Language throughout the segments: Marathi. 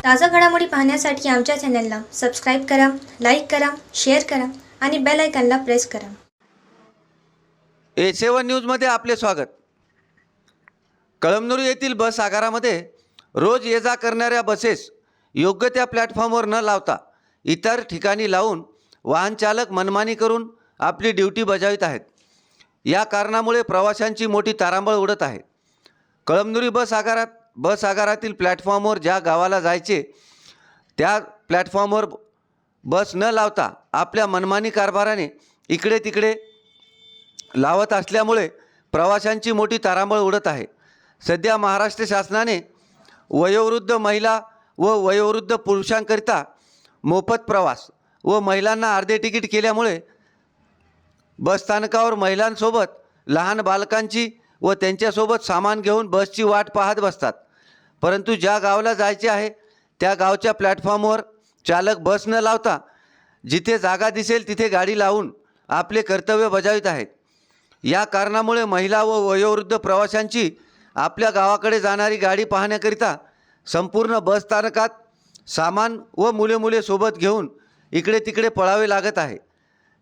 ताज़ा घडामोडी पाहण्यासाठी आमच्या चॅनलला सबस्क्राईब करा, लाईक करा, शेअर करा आणि बेल आयकॉनला प्रेस करा. A7 न्यूजमध्ये आपले स्वागत. कळमनुरी येथील बस आगारामध्ये रोज ये जा करणाऱ्या बसेस योग्य त्या प्लॅटफॉर्मवर न लावता इतर ठिकाणी लावून वाहन चालक मनमानी करून आपली ड्युटी बजावित आहेत. या कारणामुळे प्रवाशांची मोठी तारांबळ उडत आहे. कळमनुरी बस आगारातील प्लॅटफॉर्मवर ज्या गावाला जायचे त्या प्लॅटफॉर्मवर बस न लावता आपल्या मनमानी कारभाराने इकडे तिकडे लावत असल्यामुळे प्रवाशांची मोठी तारांबळ उडत आहे. सध्या महाराष्ट्र शासनाने वयोवृद्ध महिला व वयोवृद्ध पुरुषांकरिता मोफत प्रवास व महिलांना अर्धे तिकीट केल्यामुळे बसस्थानकावर महिलांसोबत लहान बालकांची व त्यांच्यासोबत सामान घेऊन बसची वाट पाहत बसतात. परंतु ज्या गावाला जायचे आहे त्या गावच्या प्लॅटफॉर्मवर चालक बस न लावता जिथे जागा दिसेल तिथे गाडी लावून आपले कर्तव्य बजावित आहेत. या कारणामुळे महिला व वयोवृद्ध प्रवाशांची आपल्या गावाकडे जाणारी गाडी पाहण्याकरिता संपूर्ण बसस्थानकात सामान व मुले सोबत घेऊन इकडे तिकडे पळावे लागत आहे.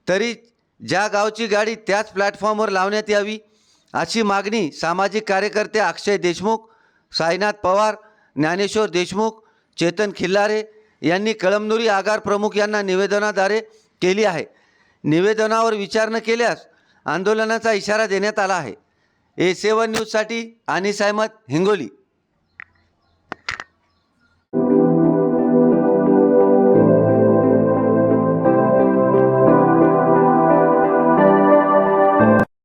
तरी ज्या गावची गाडी त्याच प्लॅटफॉर्मवर लावण्यात यावी अशी मागणी सामाजिक कार्यकर्ते अक्षय देशमुख, साईनाथ पवार, ज्ञानेश्वर देशमुख, चेतन खिल्लारे यांनी कळमनुरी आगार प्रमुख यांना निवेदनाद्वारे केली आहे. निवेदनावर विचार न केल्यास आंदोलनाचा इशारा देण्यात आला आहे. A7 न्यूजसाठी अनिस अहमद, हिंगोली.